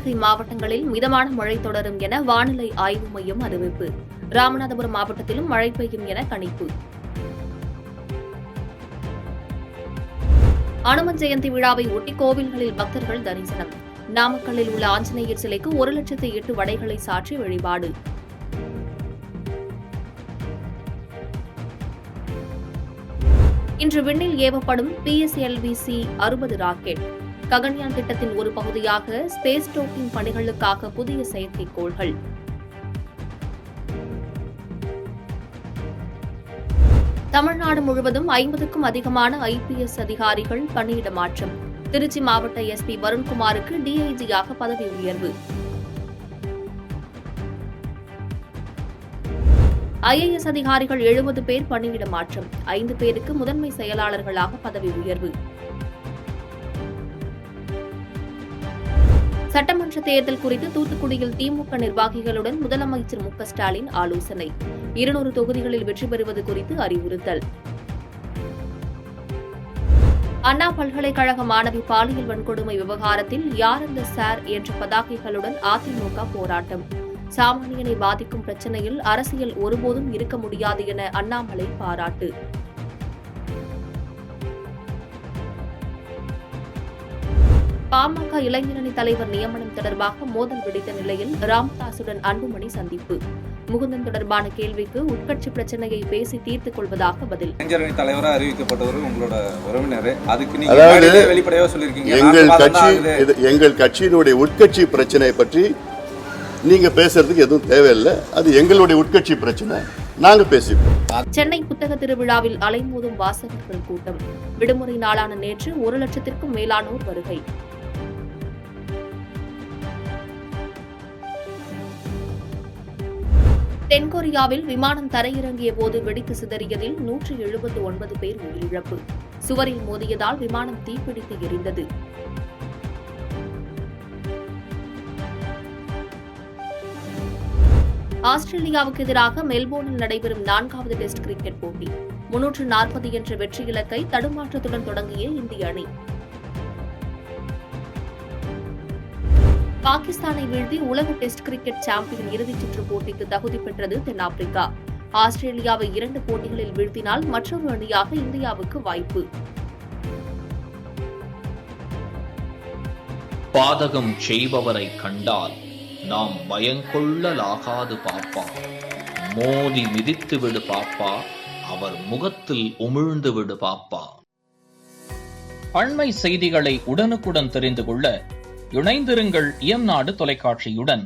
நீலகிரி மாவட்டங்களில் மிதமான மழை தொடரும் என வானிலை ஆய்வு மையம் அறிவிப்பு. ராமநாதபுரம் மாவட்டத்திலும் மழை பெய்யும் என கணிப்பு. அனுமன் ஜெயந்தி விழாவை ஒட்டி கோவில்களில் பக்தர்கள் தரிசனம். நாமக்கல்லில் உள்ள ஆஞ்சநேயர் சிலைக்கு 1,08,000 வடைகளை சாற்றி வழிபாடு. இன்று விண்ணில் ஏவப்படும் PSLV-C-60 ராக்கெட். ககன்யான் திட்டத்தின் ஒரு பகுதியாக ஸ்பேஸ் டோக்கிங் பணிகளுக்காக புதிய செயற்கைக்கோள்கள். தமிழ்நாடு முழுவதும் 50க்கும் அதிகமான IPS அதிகாரிகள் பணியிட மாற்றம். திருச்சி மாவட்ட SP வருண்குமாருக்கு DIG-யாக பதவி உயர்வு. IAS அதிகாரிகள் 70 பேர் பணியிட மாற்றம். 5 பேருக்கு முதன்மை செயலாளர்களாக பதவி உயர்வு. சட்டமன்ற தேர்தல் குறித்து தூத்துக்குடியில் திமுக நிர்வாகிகளுடன் முதலமைச்சர் மு.க.ஸ்டாலின் ஆலோசனை. 200 தொகுதிகளில் வெற்றி பெறுவது குறித்து அறிவுறுத்தல். அண்ணா பல்கலைக்கழக மாணவி பாலியல் வன்கொடுமை விவகாரத்தில் யார் அந்த சார் என்ற பதாகைகளுடன் அதிமுக போராட்டம். சாமானியனை பாதிக்கும் பிரச்சினையில் அரசியல் ஒருபோதும் இருக்க முடியாது என அண்ணாமலை பாராட்டு. பாமக இளைஞரணி தலைவர் நியமனம் தொடர்பாக மோதல் வெடித்த நிலையில் ராமதாசுடன் அன்புமணி சந்திப்பு. முகுந்தன் தொடர்பான கேள்விக்கு உட்கட்சி பிரச்சனையை பேசி தீர்த்துக் கொள்வதாக பதில். இளைஞரணி தலைவராக அறிவிக்கப்பட்டவர் உங்களோட உறவினர், அதுக்கு நீங்க வெளிப்படையாக சொல்லியிருக்கீங்க. எங்கள் கட்சியினுடைய உட்கட்சி பிரச்சனையை பற்றி நீங்க பேசுறதுக்கு எதுவும் தேவையில்லை. அது எங்களுடைய உட்கட்சி பிரச்சனை, நாங்க பேசிப்போம். சென்னை புத்தக திருவிழாவில் அலைமோதும் வாசகர்கள் கூட்டம். விடுமுறை நாளான நேற்று 1,00,000க்கும் மேலானோர் வருகை. தென்கொரியாவில் விமானம் தரையிறங்கிய போது வெடித்து சிதறியதில் 179 பேர் உயிரிழப்பு. சுவரில் மோதியதால் விமானம் தீப்பிடித்து எரிந்தது. ஆஸ்திரேலியாவுக்கு எதிராக மெல்போர்னில் நடைபெறும் 4வது டெஸ்ட் கிரிக்கெட் போட்டி. 340 என்ற வெற்றி இலக்கை தடுமாற்றத்துடன் தொடங்கிய இந்திய அணி. பாகிஸ்தானை வீழ்த்தி உலக டெஸ்ட் கிரிக்கெட் சாம்பியன் இறுதிச் சுற்று போட்டிக்கு தகுதி பெற்றது தென்னாப்பிரிக்கா. ஆஸ்திரேலியாவை 2 போட்டிகளில் வீழ்த்தினால் மற்றொரு அணியாக இந்தியாவுக்கு வாய்ப்பு. பாதகம் செய்பவரை கண்டால் நாம் பயங்கொள்ளலாகாது பாப்பா. மோதி மிதித்து விடு பாப்பா, அவர் முகத்தில் உமிழ்ந்து விடு பாப்பா. அண்மை செய்திகளை உடனுக்குடன் தெரிந்து கொள்ள இணைந்திருங்கள் இயம்நாடு தொலைக்காட்சியுடன்.